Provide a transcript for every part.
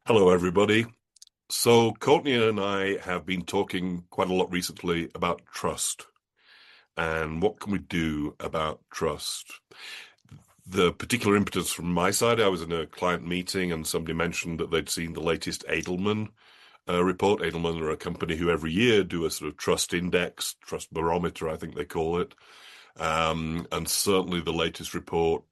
Hello, everybody. So, Courtney and I have been talking quite a lot recently about trust and what can we do about trust. The particular impetus from my side, I was in a client meeting and somebody mentioned that they'd seen the latest Edelman report. Edelman are a company who every year do a sort of trust index, trust barometer, I think they call it. And certainly the latest report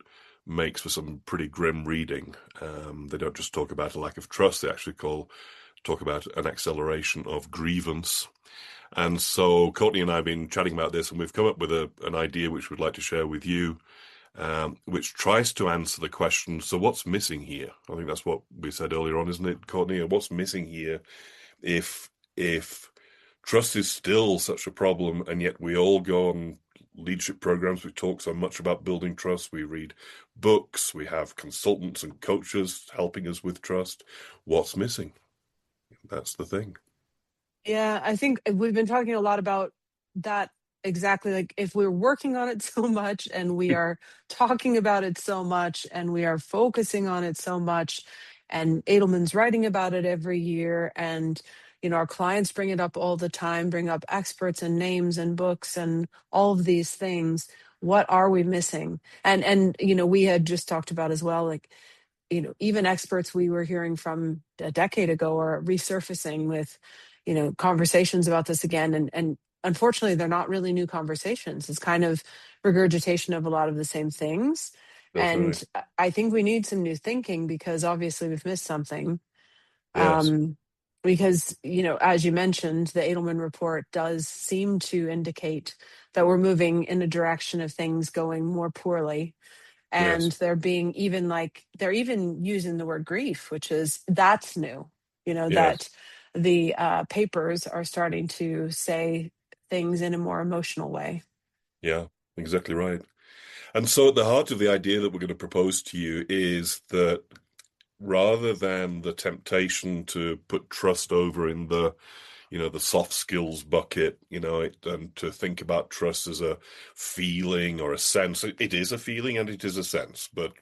makes for some pretty grim reading. They don't just talk about a lack of trust, they actually talk about an acceleration of grievance. And so Courtney and I have been chatting about this, and we've come up with an idea which we'd like to share with you, which tries to answer the question, so what's missing here? I think that's what we said earlier on, isn't it, Courtney? What's missing here if trust is still such a problem, and yet we all go on leadership programs, we talk so much about building trust, we read books, we have consultants and coaches helping us with trust. What's missing? That's the thing. Yeah, I think we've been talking a lot about that exactly. Like, if we're working on it so much and we are talking about it so much and we are focusing on it so much, and Edelman's writing about it every year, and our clients bring it up all the time, bring up experts and names and books and all of these things. What are we missing? And we had just talked about as well, like, even experts we were hearing from a decade ago are resurfacing with, conversations about this again. And unfortunately, they're not really new conversations. It's kind of regurgitation of a lot of the same things. That's right. And I think we need some new thinking because obviously we've missed something. Yes. Um, because, as you mentioned, the Edelman report does seem to indicate that we're moving in a direction of things going more poorly, and Yes. they're even using the word grief, which is that's new. Yes. That the papers are starting to say things in a more emotional way. Yeah, exactly right. And so at the heart of the idea that we're going to propose to you is that rather than the temptation to put trust over in the soft skills bucket, and to think about trust as a feeling or a sense. It is a feeling and it is a sense, but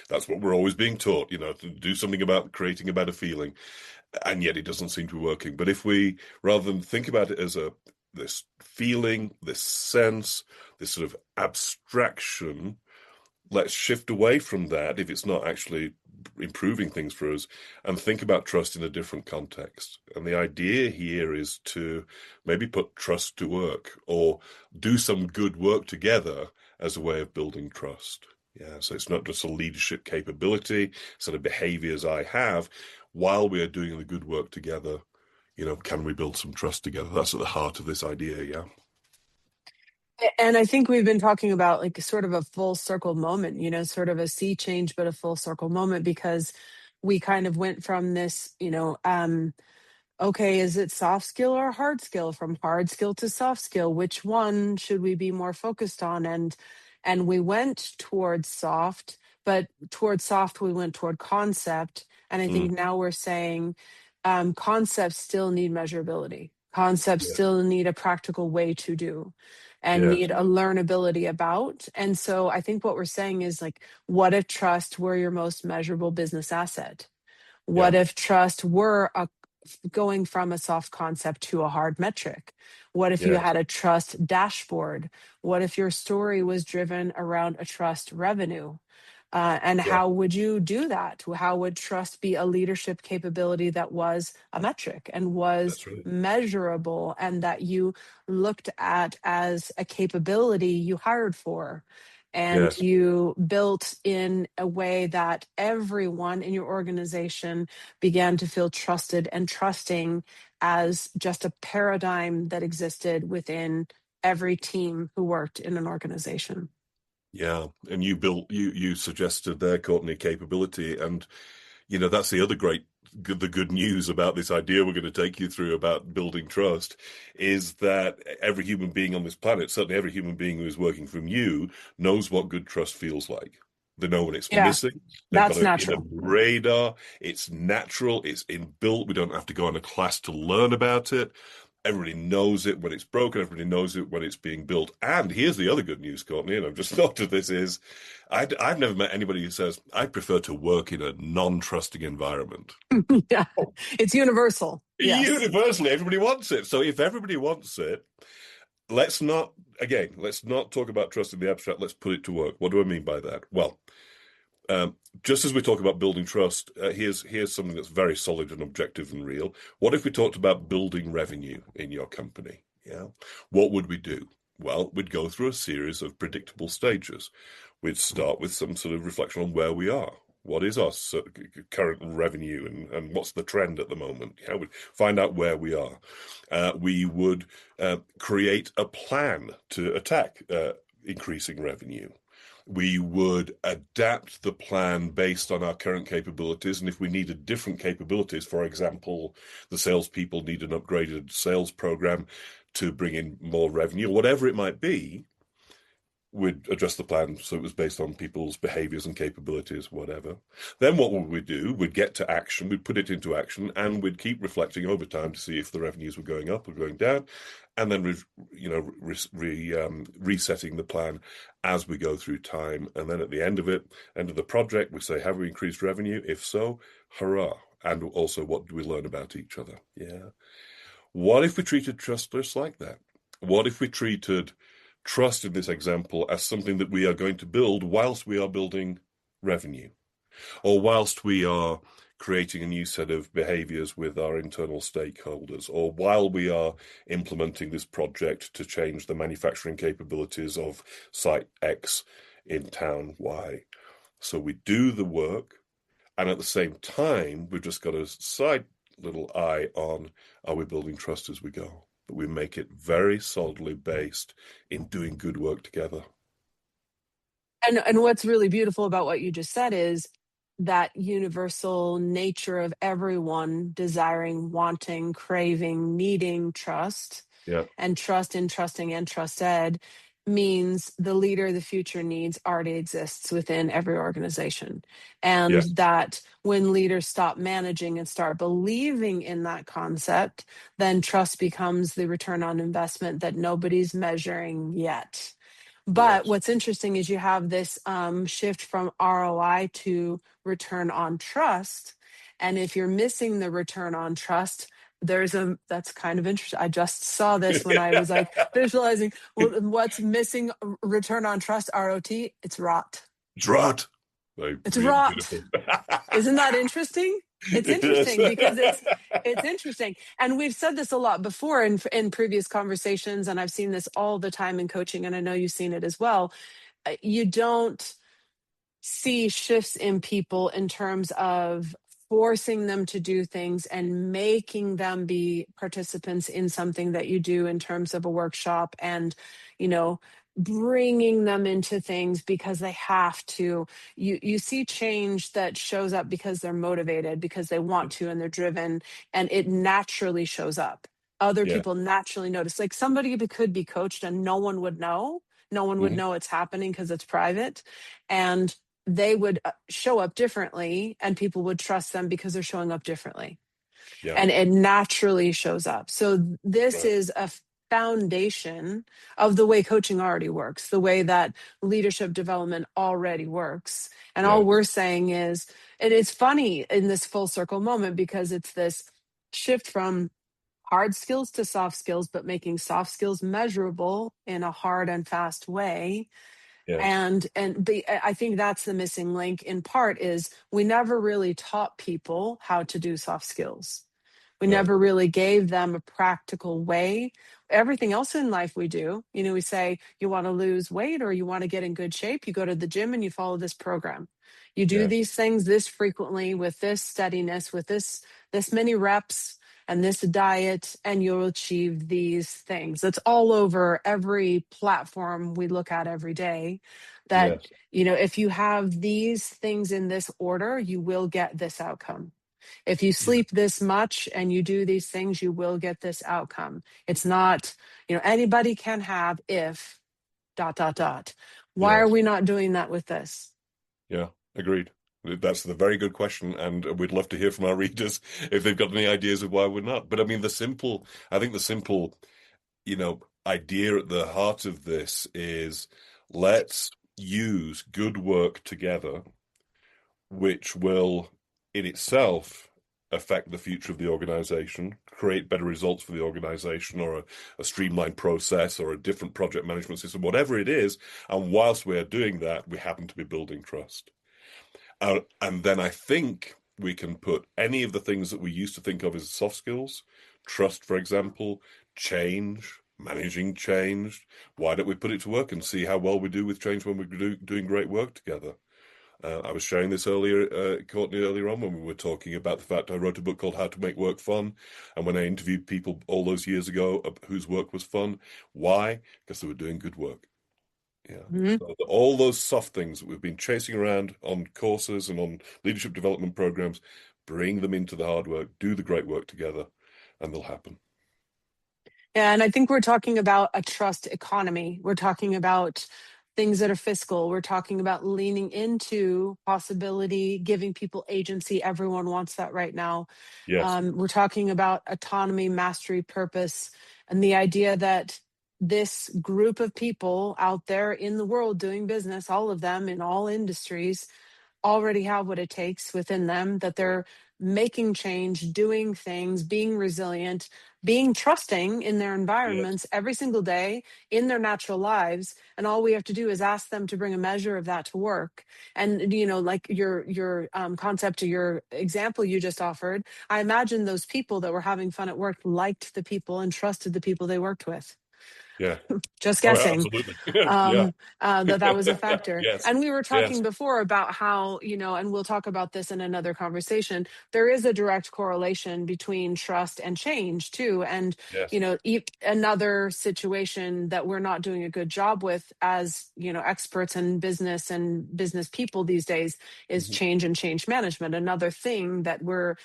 that's what we're always being taught, to do something about creating a better feeling, and yet it doesn't seem to be working. But if we, rather than think about it as this feeling, this sense, this sort of abstraction, let's shift away from that if it's not actually improving things for us and think about trust in a different context. And the idea here is to maybe put trust to work or do some good work together as a way of building trust. Yeah, so it's not just a leadership capability, sort of behaviors I have. While we are doing the good work together, can we build some trust together? That's at the heart of this idea, yeah. And I think we've been talking about like sort of a full circle moment, sort of a sea change, but a full circle moment, because we kind of went from this, okay, is it soft skill or hard skill? From hard skill to soft skill, which one should we be more focused on? And we went towards soft, but towards soft we went toward concept. And I Mm, think now we're saying concepts still need measurability. Concepts yes, still need a practical way to do and yes, need a learnability about. And so I think what we're saying is, like, what if trust were your most measurable business asset? yeah, What if trust were going from a soft concept to a hard metric? What if you yes, had a trust dashboard? What if your story was driven around a trust revenue? And yeah, how would you do that? How would trust be a leadership capability that was a metric and was that's right. measurable, and that you looked at as a capability you hired for? And Yes, you built in a way that everyone in your organization began to feel trusted and trusting as just a paradigm that existed within every team who worked in an organization. yeah. And you suggested there, Courtney, capability. And that's the other the good news about this idea we're going to take you through about building trust is that every human being on this planet, certainly every human being who is working from you, knows what good trust feels like. They know when it's Yeah, missing. They've got that's it in a natural. radar. It's natural. It's inbuilt. We don't have to go on a class to learn about it. Everybody knows it when it's broken. Everybody knows it when it's being built. And here's the other good news, Courtney, and I've just thought of this is I've never met anybody who says, I prefer to work in a non-trusting environment. Yeah, Oh, it's universal. Yes. universally, everybody wants it. So if everybody wants it, let's not talk about trust in the abstract. Let's put it to work. What do I mean by that? Well, um, just as we talk about building trust, here's something that's very solid and objective and real. What if we talked about building revenue in your company? Yeah, what would we do? Well, we'd go through a series of predictable stages. We'd start with some sort of reflection on where we are. What is our current revenue and what's the trend at the moment? Yeah, we'd find out where we are. We would create a plan to attack increasing revenue. We would adapt the plan based on our current capabilities. And if we needed different capabilities, for example, the salespeople need an upgraded sales program to bring in more revenue, whatever it might be, we'd adjust the plan so it was based on people's behaviors and capabilities, whatever. Then what would we do? We'd get to action, we'd put it into action, and we'd keep reflecting over time to see if the revenues were going up or going down, and then resetting the plan as we go through time. And then at the end of the project, we say, have we increased revenue? If so, hurrah. And also, what do we learn about each other? Yeah. What if we treated trust just like that? What if we treated trust in this example as something that we are going to build whilst we are building revenue, or whilst we are creating a new set of behaviors with our internal stakeholders, or while we are implementing this project to change the manufacturing capabilities of site X in town Y. So we do the work, and at the same time, we've just got a side little eye on, are we building trust as we go? But we make it very solidly based in doing good work together. And what's really beautiful about what you just said is that universal nature of everyone desiring, wanting, craving, needing trust, Yeah, and trust in trusting and trusted means the leader the future needs already exists within every organization. And yes, that when leaders stop managing and start believing in that concept, then trust becomes the return on investment that nobody's measuring yet. But yes. what's interesting is you have this shift from ROI to return on trust. And if you're missing the return on trust, that's kind of interesting. I just saw this when I was like visualizing what's missing return on trust, ROT, it's rot. Drought. Like, It's really rot. beautiful. Isn't that interesting? It's Yes. interesting because it's interesting. And we've said this a lot before in previous conversations, and I've seen this all the time in coaching, and I know you've seen it as well. You don't see shifts in people in terms of forcing them to do things and making them be participants in something that you do in terms of a workshop, and you know bringing them into things because they have to. You see change that shows up because they're motivated, because they want to, and they're driven, and it naturally shows up. Other Yeah. people naturally notice, like somebody that could be coached and no one would know. No one would Mhm. know it's happening because it's private, and they would show up differently, and people would trust them because they're showing up differently, Yeah. and it naturally shows up. So this Right. is a foundation of the way coaching already works, the way that leadership development already works. And all Yeah. we're saying is, and it's funny in this full circle moment because it's this shift from hard skills to soft skills, but making soft skills measurable in a hard and fast way. Yes. And I think that's the missing link in part, is we never really taught people how to do soft skills. We No. never really gave them a practical way. Everything else in life we do, we say, you want to lose weight or you want to get in good shape, you go to the gym and you follow this program. You do Yes. these things this frequently with this steadiness, with this many reps and this diet, and you'll achieve these things. That's all over every platform we look at every day. That, Yes. if you have these things in this order, you will get this outcome. If you Yeah. sleep this much and you do these things, you will get this outcome. It's not, anybody can have if dot dot dot. Why are Yes. we not doing that with this? Yeah. Agreed. That's a very good question, and we'd love to hear from our readers if they've got any ideas of why we're not. But I mean, I think the simple, idea at the heart of this is let's use good work together, which will in itself affect the future of the organization, create better results for the organization, or a streamlined process, or a different project management system, whatever it is. And whilst we're doing that, we happen to be building trust. And then I think we can put any of the things that we used to think of as soft skills, trust, for example, change, managing change. Why don't we put it to work and see how well we do with change when we're doing great work together? I was sharing this earlier, Courtney, earlier on when we were talking about the fact I wrote a book called How to Make Work Fun. And when I interviewed people all those years ago whose work was fun, why? Because they were doing good work. Yeah. Mhm. So all those soft things that we've been chasing around on courses and on leadership development programs, bring them into the hard work, do the great work together, and they'll happen. And I think we're talking about a trust economy. We're talking about things that are fiscal. We're talking about leaning into possibility, giving people agency. Everyone wants that right now. Yes. We're talking about autonomy, mastery, purpose, and the idea that this group of people out there in the world doing business, all of them in all industries, already have what it takes within them, that they're making change, doing things, being resilient, being trusting in their Yes. environments every single day in their natural lives. And all we have to do is ask them to bring a measure of that to work. And, like your concept or your example you just offered, I imagine those people that were having fun at work liked the people and trusted the people they worked with. Yeah. Just Oh, yeah, guessing. absolutely. Yeah. That was a factor. Yes. And we were Yes. talking before about how, and we'll talk about this in another conversation, there is a direct correlation between trust and change too. And, Yes. another situation that we're not doing a good job with as, experts in business and business people these days is Mhm. change and change management. Another thing that we're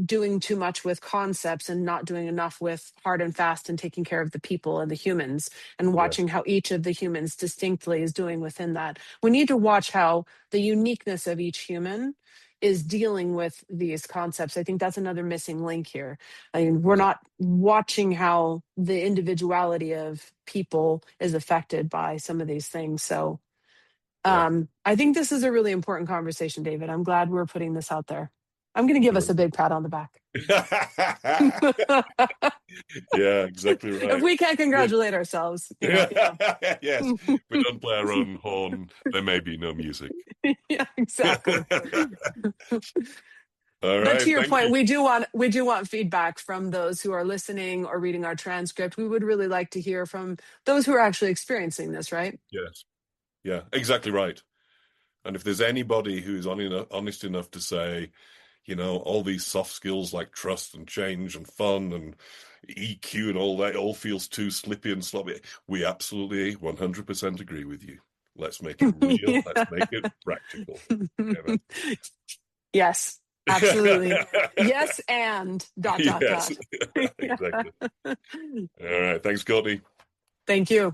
doing too much with concepts and not doing enough with hard and fast and taking care of the people and the humans and Yes. watching how each of the humans distinctly is doing within that. We need to watch how the uniqueness of each human is dealing with these concepts. I think that's another missing link here. I mean, we're Yeah. not watching how the individuality of people is affected by some of these things. So Yeah. I think this is a really important conversation, David. I'm glad we're putting this out there. I'm going to give us a big pat on the back. Yeah, exactly If right. we can't congratulate ourselves, Yes. If we don't play our own horn, there may be no music. yeah, exactly. All But to right. your Thank point, you. we do want feedback from those who are listening or reading our transcript. We would really like to hear from those who are actually experiencing this, right? Yes. Yeah, exactly right. And if there's anybody who's honest enough to say, all these soft skills like trust and change and fun and EQ and all that, all feels too slippy and sloppy, we absolutely 100% agree with you. Let's make it real. Let's make it practical. Yes, absolutely. Yes, and dot dot Yes, dot. Yeah. exactly. All right. Thanks, Courtney. Thank you.